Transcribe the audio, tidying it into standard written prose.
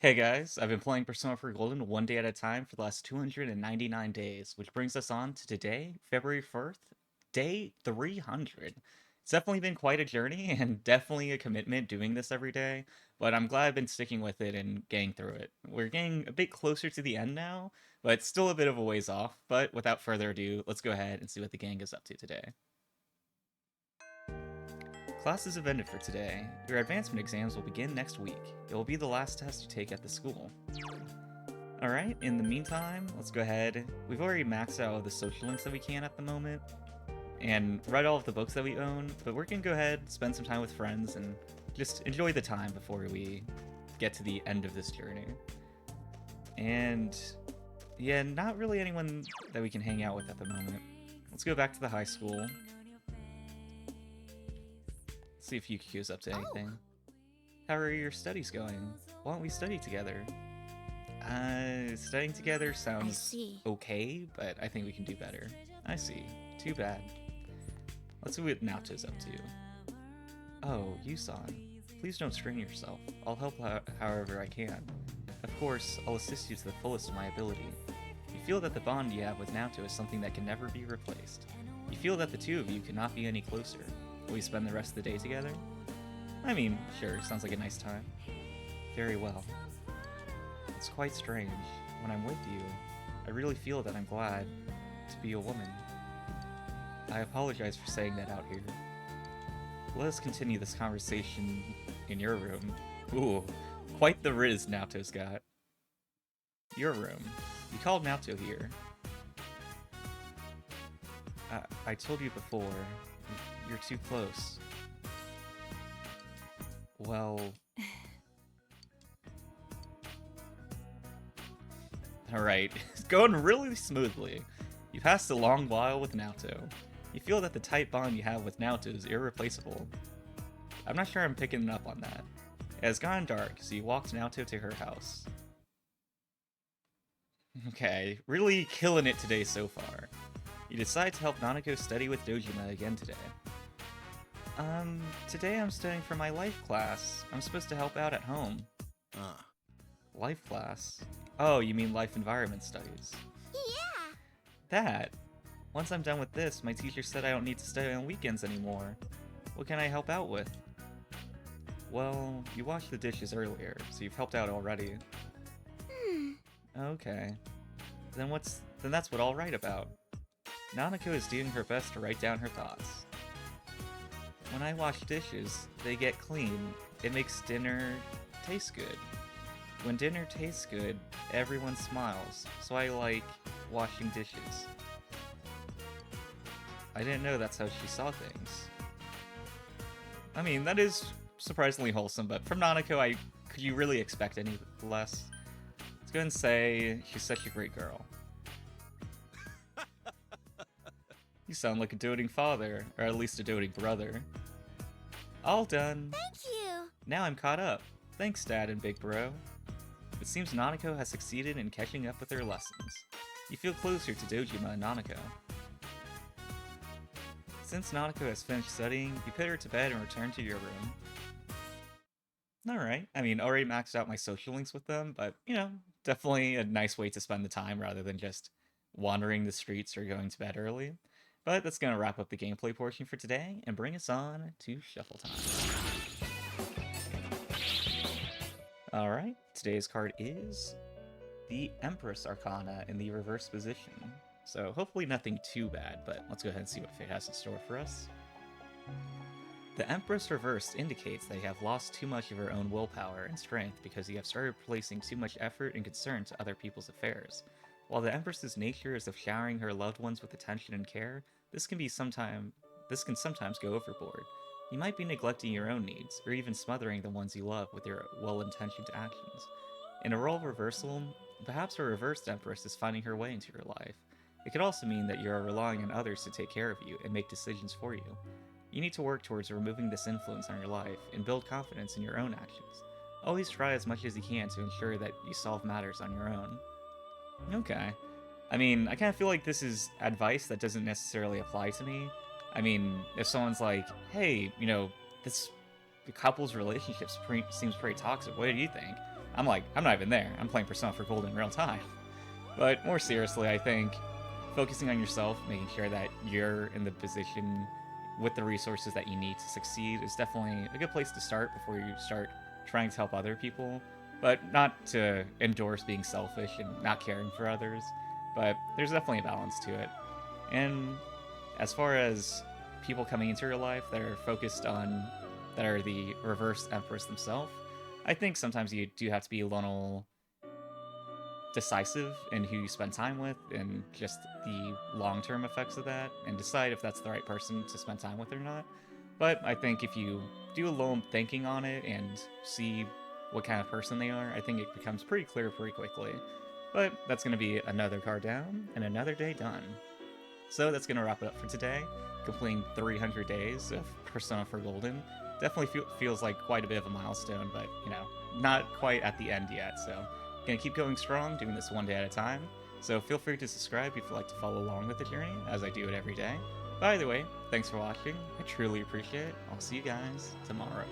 Hey guys, I've been playing Persona 4 Golden one day at a time for the last 299 days, which brings us on to today, February 1st, day 300. It's definitely been quite a journey and definitely a commitment doing this every day, but I'm glad I've been sticking with it and getting through it. We're getting a bit closer to the end now, but still a bit of a ways off, but without further ado, let's go ahead and see what the gang is up to today. Classes have ended for today. Your advancement exams will begin next week. It will be the last test you take at the school. Alright, in the meantime, let's go ahead. We've already maxed out all the social links that we can at the moment, and read all of the books that we own, but we're gonna go ahead, spend some time with friends, and just enjoy the time before we get to the end of this journey. And yeah, not really anyone that we can hang out with at the moment. Let's go back to the high school. See if Yuki's up to anything. How are your studies going? Why don't we study together? Studying together sounds okay, but I think we can do better. I see. Too bad. Let's see what Naoto's up to. Oh, Yusan. Please don't strain yourself. I'll help however I can. Of course, I'll assist you to the fullest of my ability. You feel that the bond you have with Naoto is something that can never be replaced. You feel that the two of you cannot be any closer. Will we spend the rest of the day together? I mean, sure, sounds like a nice time. Very well. It's quite strange. When I'm with you, I really feel that I'm glad to be a woman. I apologize for saying that out here. Let us continue this conversation in your room. Ooh, quite the Riz Naoto's got. Your room. You called Naoto here. I told you before. You're too close. Well... Alright, it's going really smoothly. You passed a long while with Naoto. You feel that the tight bond you have with Naoto is irreplaceable. I'm not sure I'm picking up on that. It has gotten dark, so you walked Naoto to her house. Okay, really killing it today so far. You decide to help Nanako study with Dojima again today. Today I'm studying for my life class. I'm supposed to help out at home. Life class? Oh, you mean life environment studies. Yeah! That. Once I'm done with this, my teacher said I don't need to study on weekends anymore. What can I help out with? Well, you washed the dishes earlier, so you've helped out already. Okay. Then that's what I'll write about. Nanako is doing her best to write down her thoughts. When I wash dishes, they get clean. It makes dinner taste good. When dinner tastes good, everyone smiles, so I like washing dishes. I didn't know that's how she saw things. I mean, that is surprisingly wholesome, but from Nanako, could you really expect any less? Let's go ahead and say she's such a great girl. You sound like a doting father, or at least a doting brother. All done. Thank you! Now I'm caught up. Thanks, Dad and Big Bro. It seems Nanako has succeeded in catching up with her lessons. You feel closer to Dojima and Nanako. Since Nanako has finished studying, you put her to bed and return to your room. Alright, I mean, already maxed out my social links with them, but, you know, definitely a nice way to spend the time rather than just wandering the streets or going to bed early. But that's going to wrap up the gameplay portion for today and bring us on to shuffle time. Alright, today's card is the Empress Arcana in the reverse position. So hopefully nothing too bad, but let's go ahead and see what fate has in store for us. The Empress Reversed indicates that you have lost too much of your own willpower and strength because you have started placing too much effort and concern to other people's affairs. While the Empress's nature is of showering her loved ones with attention and care, this can sometimes go overboard. You might be neglecting your own needs, or even smothering the ones you love with your well-intentioned actions. In a role reversal, perhaps a reversed Empress is finding her way into your life. It could also mean that you are relying on others to take care of you and make decisions for you. You need to work towards removing this influence on your life and build confidence in your own actions. Always try as much as you can to ensure that you solve matters on your own. Okay. I mean, I kind of feel like this is advice that doesn't necessarily apply to me. I mean, if someone's like, hey, you know, this couple's relationship seems pretty toxic, what do you think? I'm not even there. I'm playing Persona for Gold in real time. But more seriously, I think focusing on yourself, making sure that you're in the position with the resources that you need to succeed is definitely a good place to start before you start trying to help other people. But not to endorse being selfish and not caring for others, but there's definitely a balance to it. And as far as people coming into your life that are focused on, that are the reverse Empress themselves, I think sometimes you do have to be a little decisive in who you spend time with and just the long-term effects of that and decide if that's the right person to spend time with or not. But I think if you do a little thinking on it and see what kind of person they are, I think it becomes pretty clear pretty quickly. But that's going to be another card down and another day done. So that's going to wrap it up for today. Completing 300 days of Persona for Golden. Definitely feels like quite a bit of a milestone, but, you know, not quite at the end yet, so gonna keep going strong, doing this one day at a time. So feel free to subscribe if you'd like to follow along with the journey, as I do it every day. But either way, thanks for watching. I truly appreciate it. I'll see you guys tomorrow.